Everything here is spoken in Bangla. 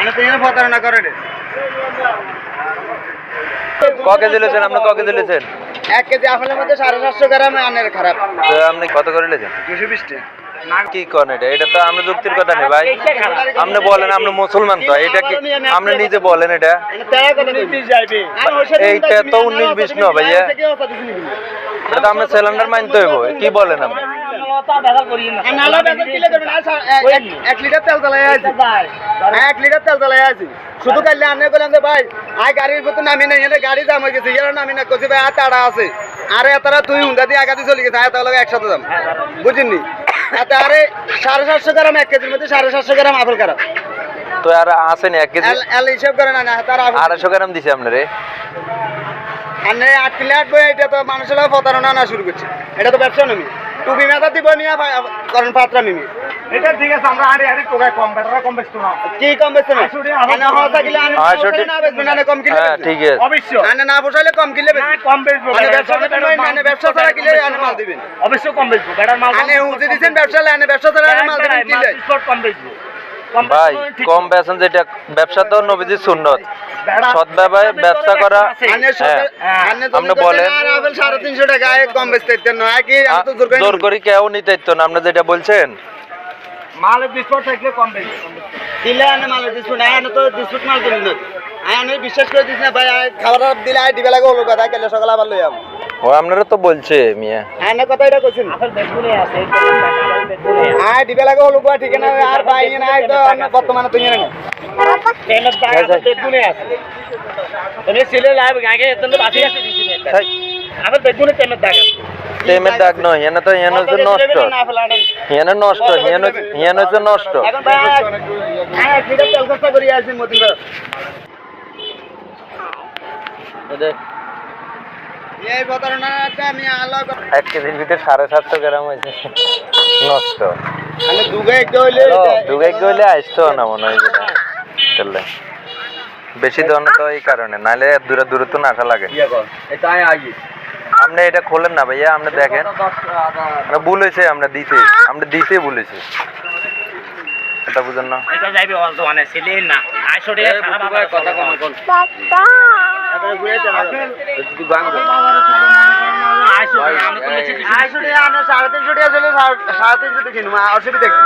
মানে তুই প্রতারণা করে রে। ক কেজি লেছেন আপনি, ক কেজি লেছেন? 1 কেজি আপেলের মধ্যে 750 গ্রাম আনের খারাপ। তো আপনি কত করে লেছেন? 220 টাকা। কি করেন এটা? এটা তো আমরা যুক্তির কথা নেই ভাই। আপনি বলেন, আপনি মুসলমান তো, এটা কি আপনি নিজে বলেন? এটা এইটা তো 19-20 না ভাইয়া, এটা তো আমরা সিলিন্ডার মানতে হইব। কি বলেন আপনি? 1 লিটার তেল চালাই আছে, 1 লিটার তেল চালাই আছে। শুধু কাইলে আনে বললাম যে ভাই আই গাড়ির ভিতর নামি নাই, এনে গাড়ি জাম হয়ে গেছে, এরা নামি না, কইছে ভাই আর তাড়া আছে। আরে তারা তুই হুন্ডা দিয়ে আগাতে চলে গেছে, আর তাহলে একসাথে দাম বুঝিনি। এতে আরে 750 গ্রাম 1 কেজির মধ্যে 750 গ্রাম আপেল খারাপ। তো আর আসেনি 1 কেজি এল হিসাব করে না, তারা 250 গ্রাম দিছে আপনারে। আনে 8 কিলো আট বই, এটা তো মানুষের লাগে প্রতারণা না শুরু করছে। এটা তো ব্যবসা নমি, টুপি মেধা দিব নিয়ে করেন পাত্রা মিমি। এটা ঠিক আছে, আমরা আরে আরে টোকায় কম বেটারা কম বেচতো না। কি কম বেচতে না? আনে হসা কিলো আনে না বেচবেন, আনে কম কিলো হ্যাঁ বেচবেন। ঠিক আছে, অবশ্য আনে না বসাইলে কম কিলো না বেচবেন। কম বেচবো, আনে ব্যবসা করতে নয়, আনে ব্যবসা ছাড়া কিলো আনে মাল দিবেন। অবশ্য কম বেচবো, বেটার মাল আনে হুঁজে দিছেন ব্যবসা, আনে ব্যবসা ছাড়া আনে মাল দিবেন কিলো। কম বেচবো। ভাই কম বেচেন, যেটা ব্যবসা তো নবীজির সুন্নত, সৎ ব্যবসা করা। আনে আনে তো আপনি বলেন, আর আপেল 350 টাকা কম বেচতে দিতেন না, কি আমি তো জোর করি কেউ নিতে দিত না। আপনি যেটা বলছেন মালের ডিসকাউন্ট থাকলে কম বেচবো। দিলে আনে মাল দিছু না, আনে তো ডিসপুট মাল কিনি না। আনে বিশ্বাস করে দিছ না ভাই, খাবার দিলে আই দিবে লাগে হলো কথা, কালে সকালে আবার লই আম। ও আপনারা তো বলছে মিয়া। আনে কথা এটা কইছেন আপেল বেচবুনে আছে, এই আপেল বেচবুনে আছে। আই দিবে লাগে হলো কথা, ঠিক না? আর ভাই না আই তো বর্তমানে তুই না তেলের দাগ আপেল বেচবুনে আছে। তুমি সিলে লাইভ আগে এতন বাকি আছে দিছি না। আপেল বেচবুনে তেলের দাগ আছে। তেমের দাগ নয়, এনে তো এনে হচ্ছে নষ্ট, এনে নষ্ট, এনে হচ্ছে নষ্ট। এখন ভাই আই ফিরে তেল খরচা করি আছি মতিন এই প্রতারণাটা আমি আলাদা 1 কেজির ভিতরে 750 গ্রাম হয়েছে নষ্ট। মানে দুগে একটা হইলে দুগাই গইলে আসতো না মনে হয় যেটা চললে বেশি দন তো এই কারণে, নাহলে দূরে দূরে তো নাকা লাগে। এটাই আগে আপনি এটা খোলেন না ভাইয়া, আপনি দেখেন আমরা ভুল হয়েছে, আমরা দিতে বলেছি, এটা বুঝেন না? এটা যাইবে অল তো মানে সিলে না 800 টাকা সারা বাবা কথা কম কোন বাবা এটা ঘুরে চলা যদি গান 800 টাকা আমি তো নিচে 800 টাকা আমরা 350 টাকা চলে 350 টাকা কিনবো অসুবিধা কি?